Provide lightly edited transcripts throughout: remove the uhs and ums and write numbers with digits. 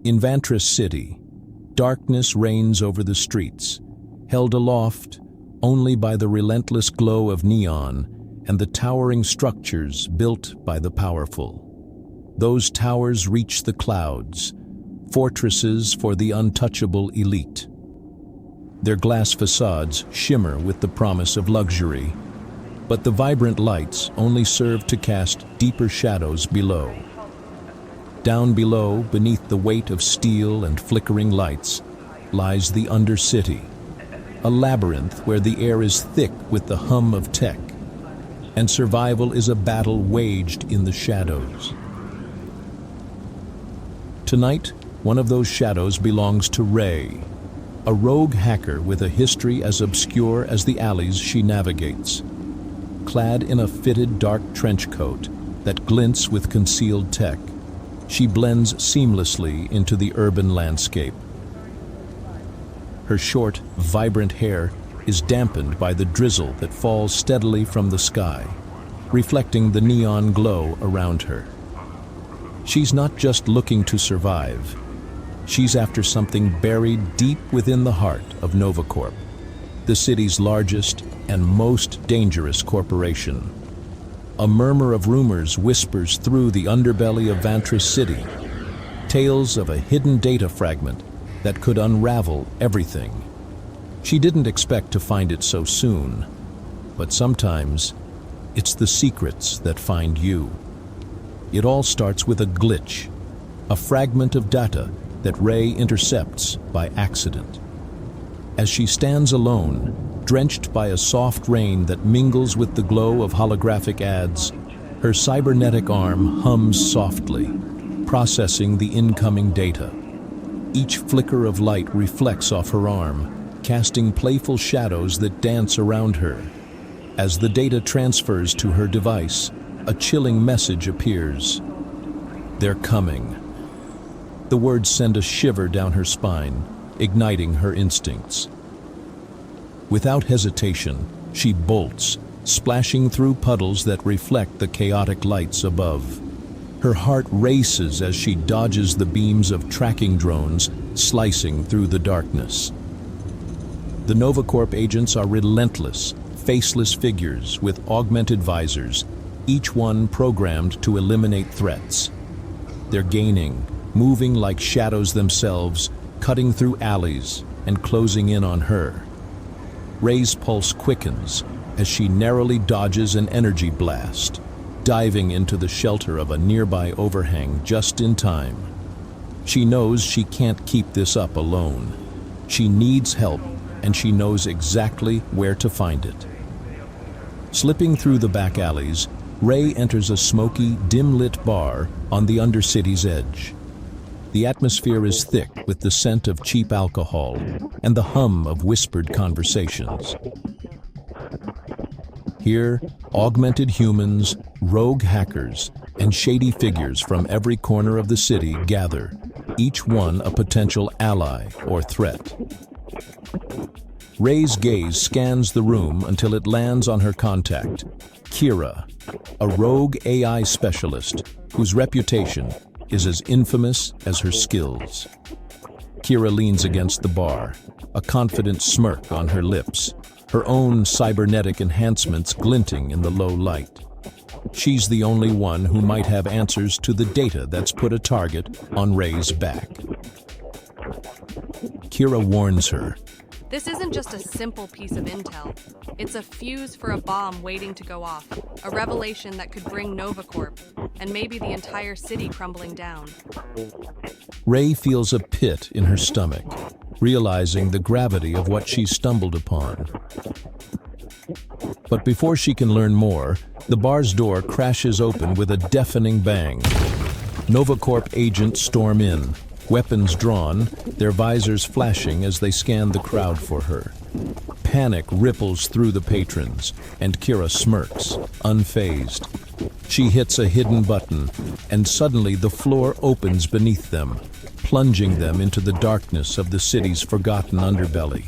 In Vantress City, darkness reigns over the streets, held aloft only by the relentless glow of neon and the towering structures built by the powerful. Those towers reach the clouds, fortresses for the untouchable elite. Their glass facades shimmer with the promise of luxury, but the vibrant lights only serve to cast deeper shadows below. Down below, beneath the weight of steel and flickering lights, lies the Undercity, a labyrinth where the air is thick with the hum of tech, and survival is a battle waged in the shadows. Tonight, one of those shadows belongs to Ray, a rogue hacker with a history as obscure as the alleys she navigates. Clad in a fitted dark trench coat that glints with concealed tech, she blends seamlessly into the urban landscape. Her short, vibrant hair is dampened by the drizzle that falls steadily from the sky, reflecting the neon glow around her. She's not just looking to survive. She's after something buried deep within the heart of NovaCorp, the city's largest and most dangerous corporation. A murmur of rumors whispers through the underbelly of Vantress City, tales of a hidden data fragment that could unravel everything. She didn't expect to find it so soon, but sometimes it's the secrets that find you. It all starts with a glitch, a fragment of data that Ray intercepts by accident. As she stands alone, drenched by a soft rain that mingles with the glow of holographic ads, her cybernetic arm hums softly, processing the incoming data. Each flicker of light reflects off her arm, casting playful shadows that dance around her. As the data transfers to her device, a chilling message appears. They're coming. The words send a shiver down her spine, igniting her instincts. Without hesitation, she bolts, splashing through puddles that reflect the chaotic lights above. Her heart races as she dodges the beams of tracking drones slicing through the darkness. The NovaCorp agents are relentless, faceless figures with augmented visors, each one programmed to eliminate threats. They're gaining, moving like shadows themselves, cutting through alleys and closing in on her. Ray's pulse quickens as she narrowly dodges an energy blast, diving into the shelter of a nearby overhang just in time. She knows she can't keep this up alone. She needs help, and she knows exactly where to find it. Slipping through the back alleys, Ray enters a smoky, dim-lit bar on the Undercity's edge. The atmosphere is thick with the scent of cheap alcohol and the hum of whispered conversations. Here, augmented humans, rogue hackers, and shady figures from every corner of the city gather, each one a potential ally or threat. Ray's gaze scans the room until it lands on her contact, Kyra, a rogue AI specialist whose reputation is as infamous as her skills. Kyra leans against the bar, a confident smirk on her lips, her own cybernetic enhancements glinting in the low light. She's the only one who might have answers to the data that's put a target on Ray's back. Kyra warns her. This isn't just a simple piece of intel. It's a fuse for a bomb waiting to go off, a revelation that could bring NovaCorp, and maybe the entire city crumbling down. Ray feels a pit in her stomach, realizing the gravity of what she's stumbled upon. But before she can learn more, the bar's door crashes open with a deafening bang. NovaCorp agents storm in, weapons drawn, their visors flashing as they scan the crowd for her. Panic ripples through the patrons, and Kyra smirks, unfazed. She hits a hidden button, and suddenly the floor opens beneath them, plunging them into the darkness of the city's forgotten underbelly.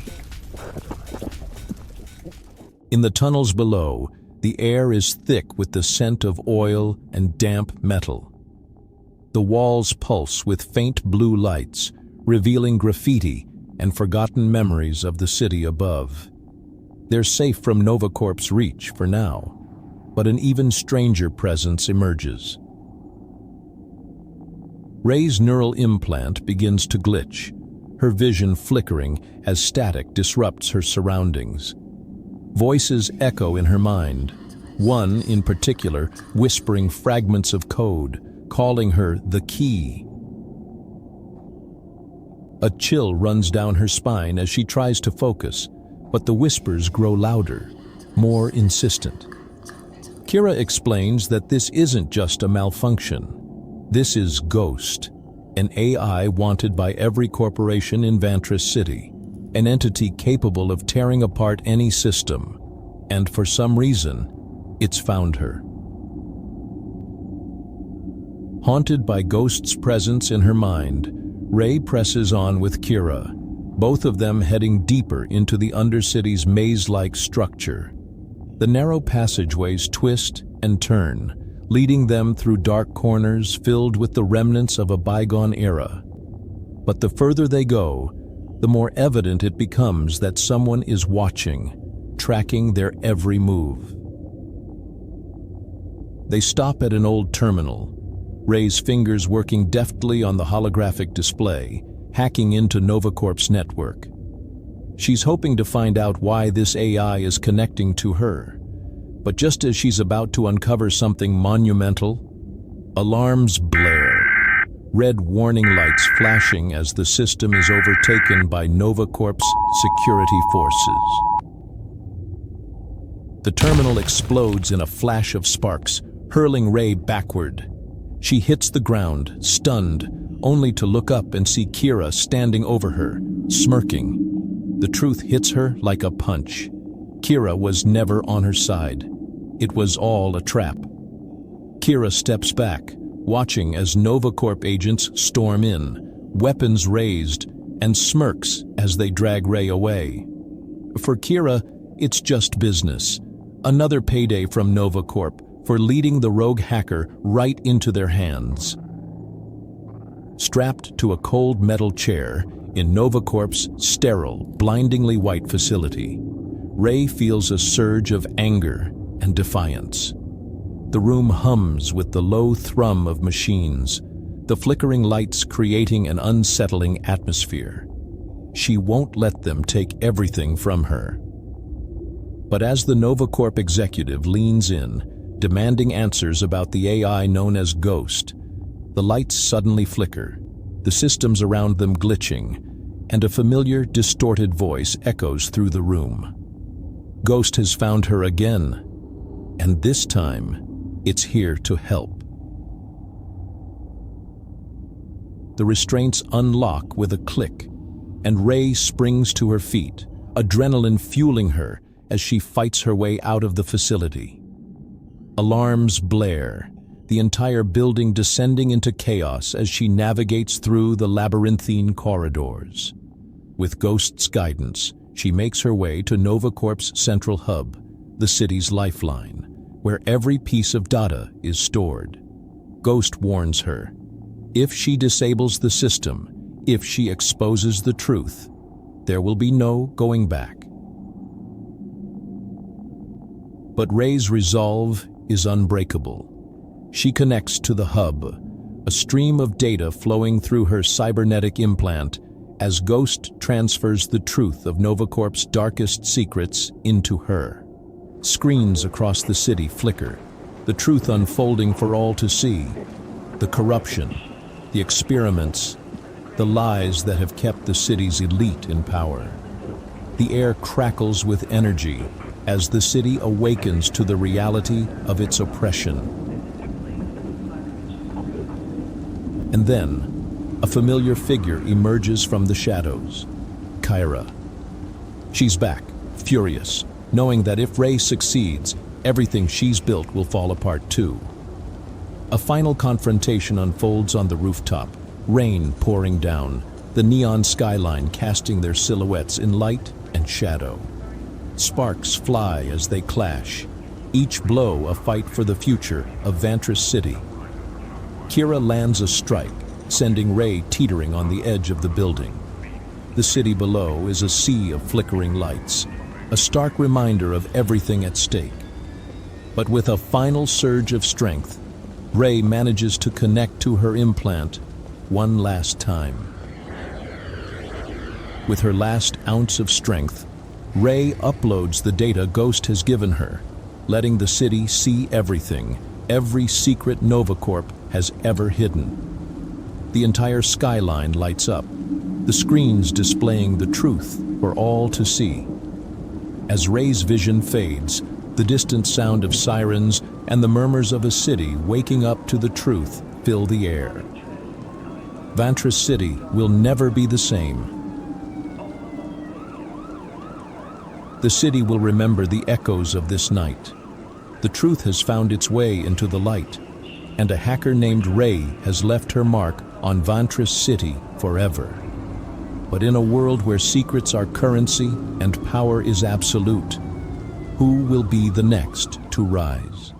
In the tunnels below, the air is thick with the scent of oil and damp metal. The walls pulse with faint blue lights, revealing graffiti and forgotten memories of the city above. They're safe from NovaCorp's reach for now, but an even stranger presence emerges. Ray's neural implant begins to glitch, her vision flickering as static disrupts her surroundings. Voices echo in her mind, one in particular whispering fragments of code, calling her the key. A chill runs down her spine as she tries to focus, but the whispers grow louder, more insistent. Kyra explains that this isn't just a malfunction. This is Ghost, an AI wanted by every corporation in Vantress City, an entity capable of tearing apart any system, and for some reason, it's found her. Haunted by Ghost's presence in her mind, Ray presses on with Kyra, both of them heading deeper into the Undercity's maze-like structure. The narrow passageways twist and turn, leading them through dark corners filled with the remnants of a bygone era. But the further they go, the more evident it becomes that someone is watching, tracking their every move. They stop at an old terminal, Ray's fingers working deftly on the holographic display, hacking into NovaCorp's network. She's hoping to find out why this AI is connecting to her. But just as she's about to uncover something monumental, alarms blare, red warning lights flashing as the system is overtaken by NovaCorp's security forces. The terminal explodes in a flash of sparks, hurling Ray backward. She hits the ground, stunned, only to look up and see Kyra standing over her, smirking. The truth hits her like a punch. Kyra was never on her side. It was all a trap. Kyra steps back, watching as NovaCorp agents storm in, weapons raised, and smirks as they drag Ray away. For Kyra, it's just business. Another payday from NovaCorp for leading the rogue hacker right into their hands. Strapped to a cold metal chair in NovaCorp's sterile, blindingly white facility, Ray feels a surge of anger and defiance. The room hums with the low thrum of machines, the flickering lights creating an unsettling atmosphere. She won't let them take everything from her. But as the NovaCorp executive leans in, demanding answers about the AI known as Ghost, the lights suddenly flicker, the systems around them glitching, and a familiar, distorted voice echoes through the room. Ghost has found her again, and this time, it's here to help. The restraints unlock with a click, and Ray springs to her feet, adrenaline fueling her as she fights her way out of the facility. Alarms blare, the entire building descending into chaos as she navigates through the labyrinthine corridors. With Ghost's guidance, she makes her way to NovaCorp's central hub, the city's lifeline, where every piece of data is stored. Ghost warns her, if she disables the system, if she exposes the truth, there will be no going back. But Ray's resolve is unbreakable. She connects to the hub, a stream of data flowing through her cybernetic implant as Ghost transfers the truth of NovaCorp's darkest secrets into her. Screens across the city flicker, the truth unfolding for all to see. The corruption, the experiments, the lies that have kept the city's elite in power. The air crackles with energy as the city awakens to the reality of its oppression. And then, a familiar figure emerges from the shadows, Kyra. She's back, furious, knowing that if Ray succeeds, everything she's built will fall apart too. A final confrontation unfolds on the rooftop, rain pouring down, the neon skyline casting their silhouettes in light and shadow. Sparks fly as they clash, each blow a fight for the future of Vantress City. Kyra lands a strike, sending Ray teetering on the edge of the building. The city below is a sea of flickering lights, a stark reminder of everything at stake. But with a final surge of strength, Ray manages to connect to her implant one last time. With her last ounce of strength, Ray uploads the data Ghost has given her, letting the city see everything, every secret NovaCorp has ever hidden. The entire skyline lights up, the screens displaying the truth for all to see. As Ray's vision fades, the distant sound of sirens and the murmurs of a city waking up to the truth fill the air. Vantress City will never be the same. The city will remember the echoes of this night. The truth has found its way into the light, and a hacker named Ray has left her mark on Vantress City forever. But in a world where secrets are currency and power is absolute, who will be the next to rise?